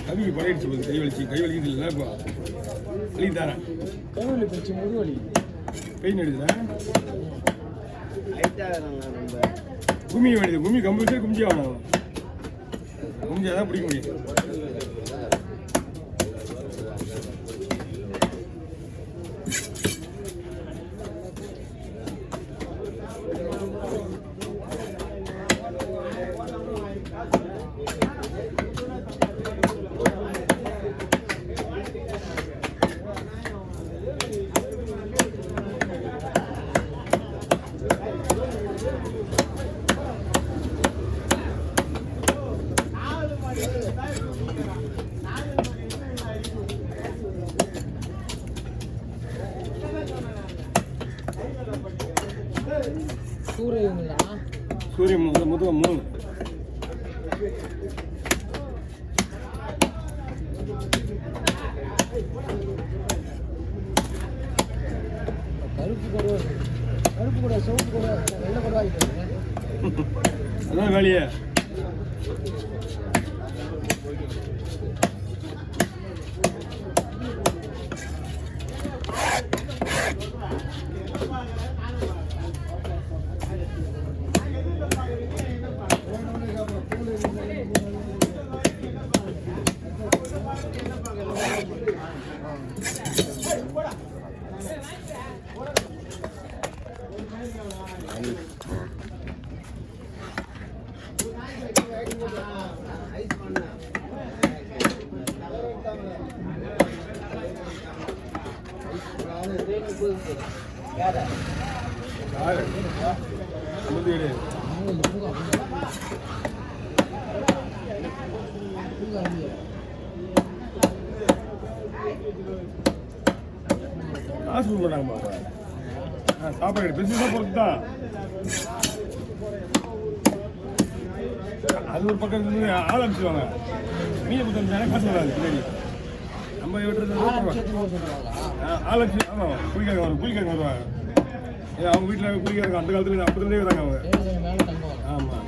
கவி படையிடுச்சு போது கை வலிக்குது இல்லை இப்போ வலி தரேன் கை வலி போச்சு முது வலி பெயின் எடுக்குதா கும்மி வேண்டியது கும்மி கம்பல்சரி குமிஞ்சி ஆகணும் குமிஞ்சாதான் தான் பிடிக்க முடியும் சூரியன் முதுக 3 கருப்பு கூட சிவப்பு கூட வெள்ளை கூட அதான் வேலையே காசு போட்டாங்க சாப்பாடு பிசினஸாக பொறுத்து தான் அது ஒரு பக்கம் இருந்து ஆள் அனுப்பிச்சுவாங்க மீனை கொடுத்தா காசு வராது பின்னாடி நம்ம விட்டுறது ஆள் அனுப்பிச்சு ஆமாம் குளிக்காங்க வரும் குளிக்காங்க வருவாங்க அவங்க வீட்டில் குளிக்காங்க அந்த காலத்துல அப்படி வராங்க அவங்க ஆமாம்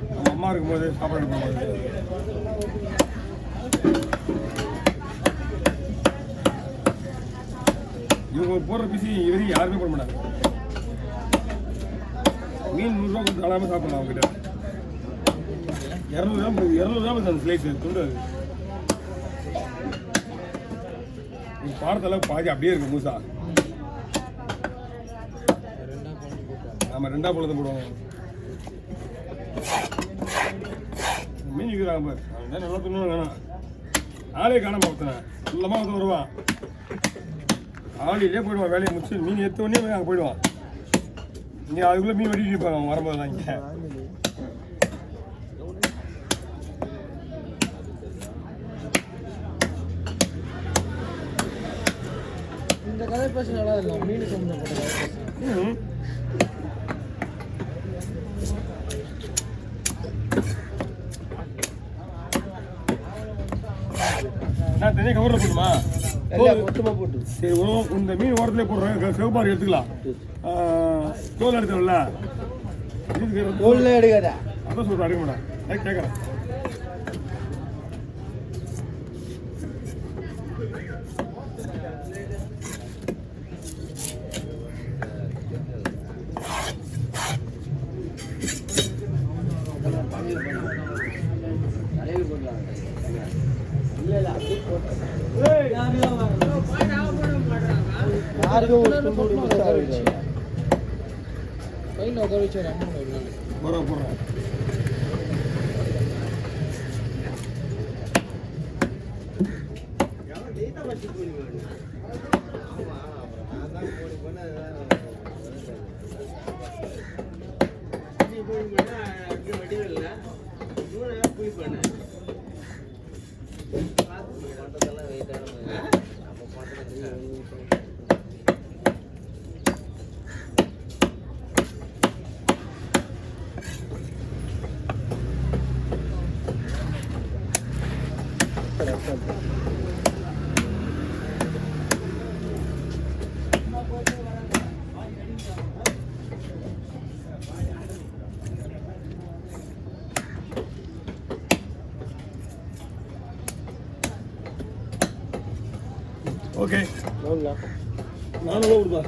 அவங்க அம்மா இருக்கும்போது சாப்பாடு போகும்போது இவங்க போடுற பிசி இதுவரைக்கும் யாருமே போட மாட்டாங்க மீன் 100 ரூபா கொடுத்து அழகாம சாப்பிடலாம் அவங்ககிட்ட 200 ரூபா அந்த ஸ்லைஸ் துண்டு அது பாடத்தெல்லாம் பாதி அப்படியே இருக்கு மூசா நம்ம 2ஆ பொழுது போடுவோம் மீன் விற்கிறாங்க பாரு நல்லா துண்ணு வேணாம் ஆளே காணாம ஒருத்தனை இல்லமா ஒருத்தன் வருவான் ஆளிலே போயிடுவான் வேலையை முடிச்சு மீன் எடுத்த உடனே அங்கே போயிடுவான் இங்கே அதுக்குள்ளே மீன் வெட்டிட்டு இருப்பாங்க அவங்க வரும்போது தான் இங்கே இந்த கதை பேச நல்லா இருக்கும் மீன் சம்பந்தப்பட்ட நான் தனியாக கவரில் போட்டுமா மொத்தமாக போட்டு சரி இந்த மீன் ஓரத்துலேயே போடுறேன் சிவப்பாரி எடுத்துக்கலாம் தோல் எடுத்தோம்ல தோல் எடுக்காத அதான் சொல்கிறேன் எடுக்க மாட்டேன் கேட்குறேன் போடுறேன் ஓகே லவ்லா 400 கொடுப்பா